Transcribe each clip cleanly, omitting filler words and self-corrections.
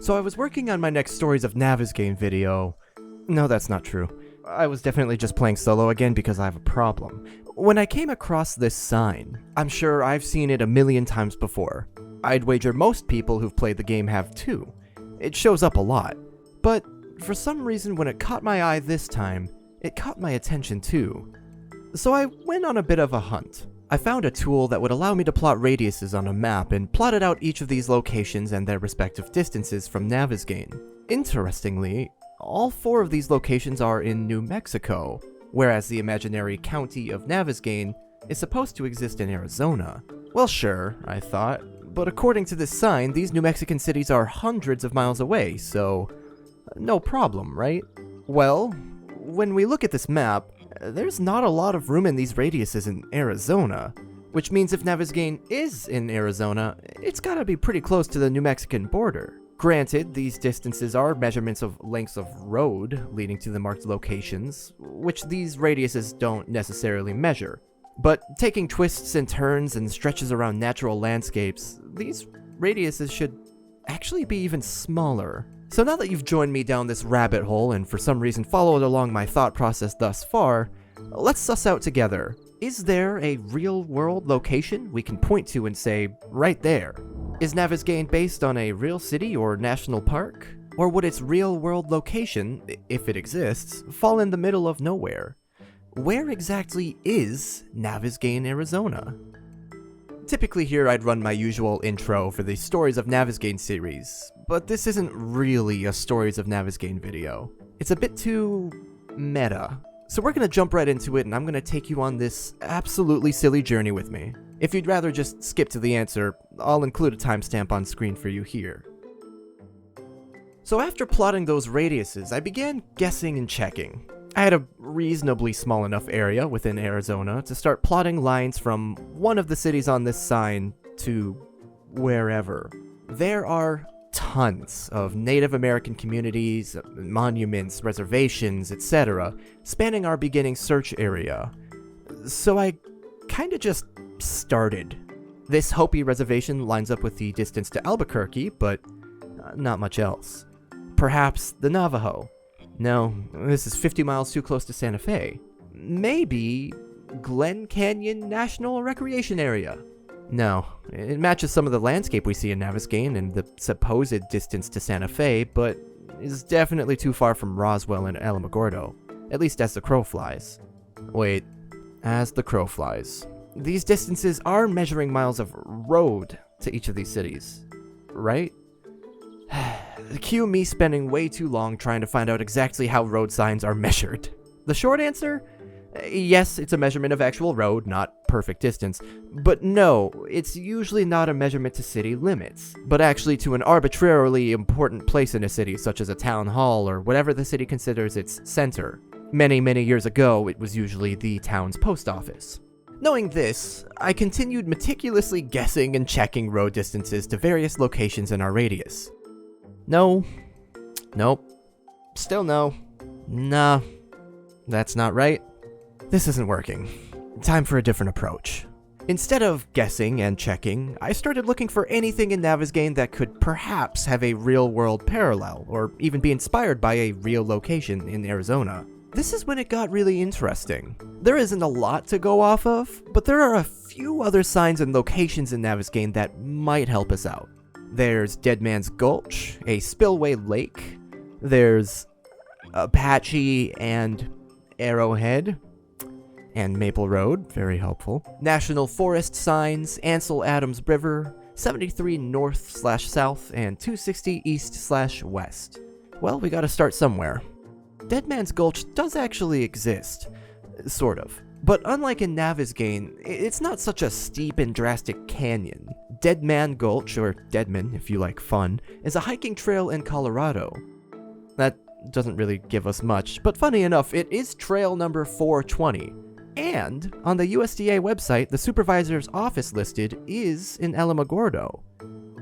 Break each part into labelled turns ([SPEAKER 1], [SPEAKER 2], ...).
[SPEAKER 1] So I was working on my next Stories of Navezgane video. No, that's not true. I was definitely just playing solo again because I have a problem. When I came across this sign, I'm sure I've seen it a million times before. I'd wager most people who've played the game have too. It shows up a lot. But for some reason when it caught my eye this time, it caught my attention too. So I went on a bit of a hunt. I found a tool that would allow me to plot radiuses on a map and plotted out each of these locations and their respective distances from Navezgane. Interestingly, all 4 of these locations are in New Mexico, whereas the imaginary county of Navezgane is supposed to exist in Arizona. Well, sure, I thought, but according to this sign, these New Mexican cities are hundreds of miles away, so no problem, right? Well, when we look at this map, there's not a lot of room in these radiuses in Arizona, which means if Navezgane is in Arizona, it's gotta be pretty close to the New Mexican border. Granted, these distances are measurements of lengths of road leading to the marked locations, which these radiuses don't necessarily measure. But taking twists and turns and stretches around natural landscapes, these radiuses should actually be even smaller. So now that you've joined me down this rabbit hole and for some reason followed along my thought process thus far, let's suss out together. Is there a real-world location we can point to and say, right there? Is Navezgane based on a real city or national park? Or would its real-world location, if it exists, fall in the middle of nowhere? Where exactly is Navezgane, Arizona? Typically here I'd run my usual intro for the Stories of Navezgane series, but this isn't really a Stories of Navezgane video. It's a bit too meta. So we're gonna jump right into it and I'm gonna take you on this absolutely silly journey with me. If you'd rather just skip to the answer, I'll include a timestamp on screen for you here. So after plotting those radiuses, I began guessing and checking. I had a reasonably small enough area within Arizona to start plotting lines from one of the cities on this sign to wherever. There are tons of Native American communities, monuments, reservations, etc., spanning our beginning search area. So I kinda just started. This Hopi reservation lines up with the distance to Albuquerque, but not much else. Perhaps the Navajo. No, this is 50 miles too close to Santa Fe. Maybe Glen Canyon National Recreation Area. No, it matches some of the landscape we see in Navezgane and the supposed distance to Santa Fe, but is definitely too far from Roswell and Alamogordo, at least as the crow flies. Wait, as the crow flies. These distances are measuring miles of road to each of these cities, right? Cue me spending way too long trying to find out exactly how road signs are measured. The short answer? Yes, it's a measurement of actual road, not perfect distance. But no, it's usually not a measurement to city limits, but actually to an arbitrarily important place in a city, such as a town hall or whatever the city considers its center. Many, many years ago, it was usually the town's post office. Knowing this, I continued meticulously guessing and checking road distances to various locations in our radius. No. Nope. Still no. Nah. That's not right. This isn't working. Time for a different approach. Instead of guessing and checking, I started looking for anything in Navezgane that could perhaps have a real-world parallel, or even be inspired by a real location in Arizona. This is when it got really interesting. There isn't a lot to go off of, but there are a few other signs and locations in Navezgane that might help us out. There's Dead Man's Gulch, a spillway lake. There's Apache and Arrowhead. And Maple Road, very helpful. National Forest signs, Ansel Adams River, 73 north/south, and 260 east/west. Well, we gotta start somewhere. Dead Man's Gulch does actually exist. Sort of. But unlike in Navezgane, it's not such a steep and drastic canyon. Dead Man Gulch, or Deadman if you like fun, is a hiking trail in Colorado. That doesn't really give us much, but funny enough, it is trail number 420. And on the USDA website, the supervisor's office listed is in Alamogordo.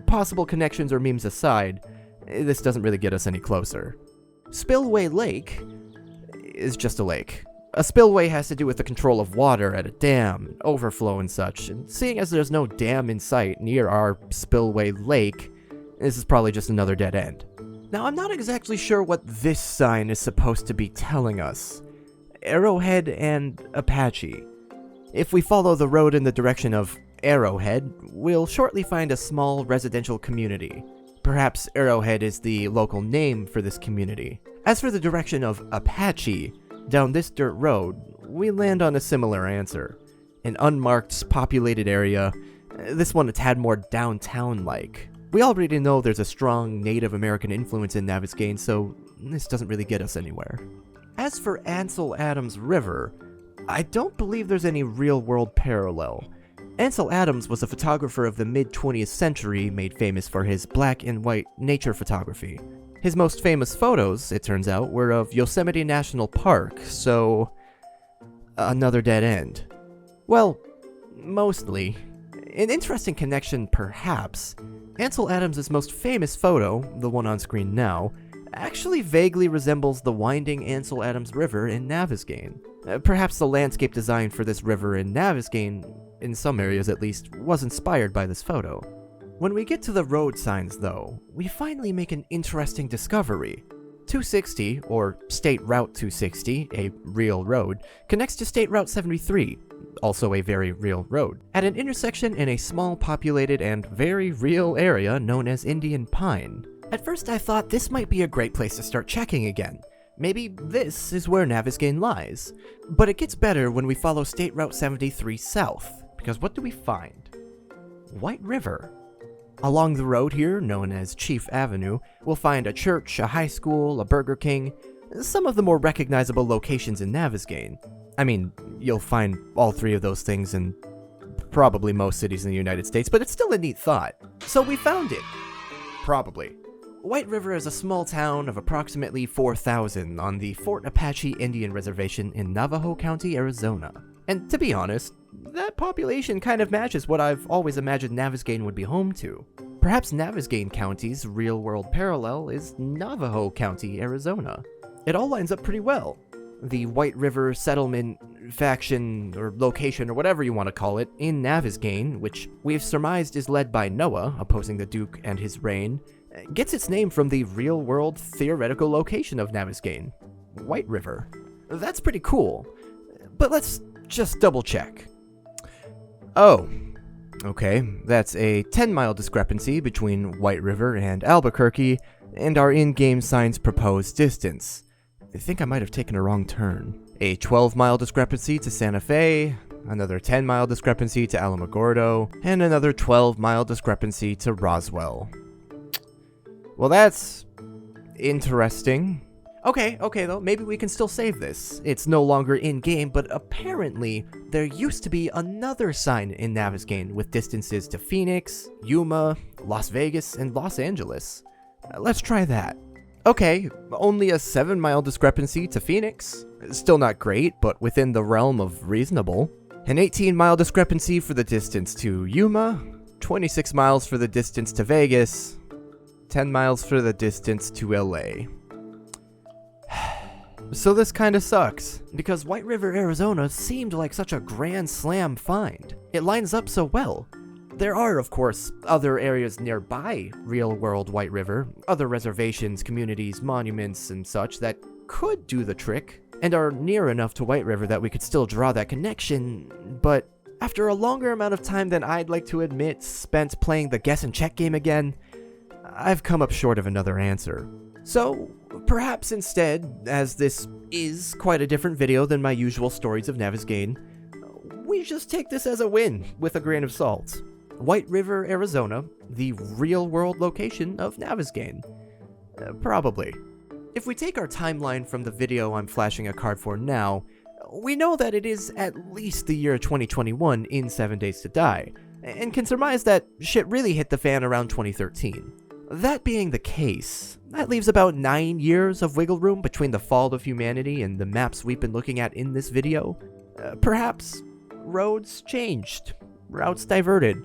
[SPEAKER 1] Possible connections or memes aside, this doesn't really get us any closer. Spillway Lake is just a lake. A spillway has to do with the control of water at a dam, overflow and such, and seeing as there's no dam in sight near our spillway lake, this is probably just another dead end. Now, I'm not exactly sure what this sign is supposed to be telling us. Arrowhead and Apache. If we follow the road in the direction of Arrowhead, we'll shortly find a small residential community. Perhaps Arrowhead is the local name for this community. As for the direction of Apache, down this dirt road, we land on a similar answer. An unmarked, populated area. This one a tad more downtown-like. We already know there's a strong Native American influence in Navezgane, so this doesn't really get us anywhere. As for Ansel Adams River, I don't believe there's any real-world parallel. Ansel Adams was a photographer of the mid-20th century made famous for his black and white nature photography. His most famous photos, it turns out, were of Yosemite National Park, so another dead end. Well, mostly. An interesting connection, perhaps. Ansel Adams' most famous photo, the one on screen now, actually vaguely resembles the winding Ansel Adams River in Navezgane. Perhaps the landscape design for this river in Navezgane, in some areas at least, was inspired by this photo. When we get to the road signs, though, we finally make an interesting discovery. 260, or State Route 260, a real road, connects to State Route 73, also a very real road, at an intersection in a small populated and very real area known as Indian Pine. At first I thought this might be a great place to start checking again. Maybe this is where Navezgane lies. But it gets better when we follow State Route 73 south, because what do we find? White River. Along the road here, known as Chief Avenue, we'll find a church, a high school, a Burger King, some of the more recognizable locations in Navezgane. I mean, you'll find all three of those things in probably most cities in the United States, but it's still a neat thought. So we found it. Probably. White River is a small town of approximately 4,000 on the Fort Apache Indian Reservation in Navajo County, Arizona. And to be honest, that population kind of matches what I've always imagined Navezgane would be home to. Perhaps Navezgane County's real-world parallel is Navajo County, Arizona. It all lines up pretty well. The White River settlement, faction, or location, or whatever you want to call it, in Navezgane, which we've surmised is led by Noah, opposing the Duke and his reign, gets its name from the real-world theoretical location of Navezgane, White River. That's pretty cool, but let's just double-check. Oh, okay, that's a 10-mile discrepancy between White River and Albuquerque, and our in-game sign's proposed distance. I think I might have taken a wrong turn. A 12-mile discrepancy to Santa Fe, another 10-mile discrepancy to Alamogordo, and another 12-mile discrepancy to Roswell. Well, that's interesting. Okay, though, maybe we can still save this. It's no longer in-game, but apparently there used to be another sign in Navezgane with distances to Phoenix, Yuma, Las Vegas, and Los Angeles. Let's try that. Okay, only a 7-mile discrepancy to Phoenix. Still not great, but within the realm of reasonable. An 18-mile discrepancy for the distance to Yuma, 26 miles for the distance to Vegas, 10 miles for the distance to LA. So this kinda sucks, because White River, Arizona seemed like such a grand slam find. It lines up so well. There are, of course, other areas nearby real-world White River, other reservations, communities, monuments, and such that could do the trick, and are near enough to White River that we could still draw that connection, but after a longer amount of time than I'd like to admit spent playing the guess and check game again, I've come up short of another answer. So, perhaps instead, as this is quite a different video than my usual Stories of Navezgane, we just take this as a win with a grain of salt. White River, Arizona, the real-world location of Navezgane. Probably. If we take our timeline from the video I'm flashing a card for now, we know that it is at least the year 2021 in 7 Days to Die, and can surmise that shit really hit the fan around 2013. That being the case, that leaves about 9 years of wiggle room between the fall of humanity and the maps we've been looking at in this video. Perhaps roads changed, routes diverted.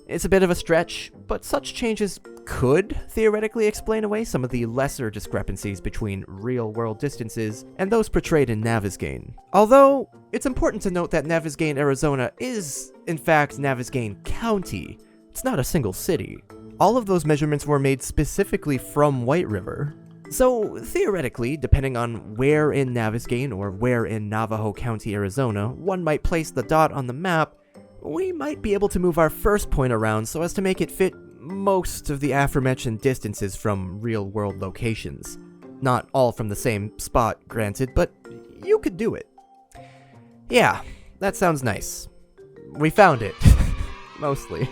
[SPEAKER 1] It's a bit of a stretch, but such changes could theoretically explain away some of the lesser discrepancies between real-world distances and those portrayed in Navezgane. Although, it's important to note that Navezgane, Arizona is, in fact, Navezgane County. It's not a single city. All of those measurements were made specifically from White River. So, theoretically, depending on where in Navezgane or where in Navajo County, Arizona, one might place the dot on the map, we might be able to move our first point around so as to make it fit most of the aforementioned distances from real-world locations. Not all from the same spot, granted, but you could do it. Yeah, that sounds nice. We found it. Mostly.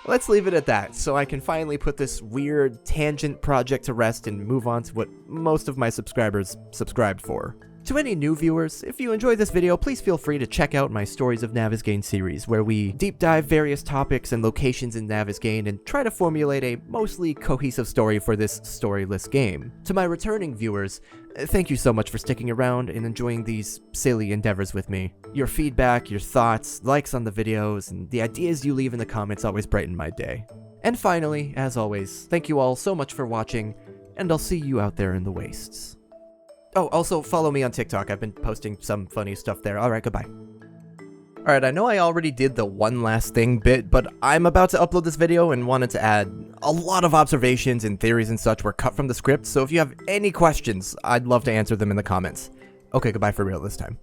[SPEAKER 1] Let's leave it at that, so I can finally put this weird tangent project to rest and move on to what most of my subscribers subscribed for. To any new viewers, if you enjoyed this video, please feel free to check out my Stories of Navezgane series, where we deep dive various topics and locations in Navezgane and try to formulate a mostly cohesive story for this storyless game. To my returning viewers, thank you so much for sticking around and enjoying these silly endeavors with me. Your feedback, your thoughts, likes on the videos, and the ideas you leave in the comments always brighten my day. And finally, as always, thank you all so much for watching, and I'll see you out there in the wastes. Oh, also follow me on TikTok. I've been posting some funny stuff there. Alright, goodbye. Alright, I know I already did the one last thing bit, but I'm about to upload this video and wanted to add a lot of observations and theories and such were cut from the script, so if you have any questions, I'd love to answer them in the comments. Okay, goodbye for real this time.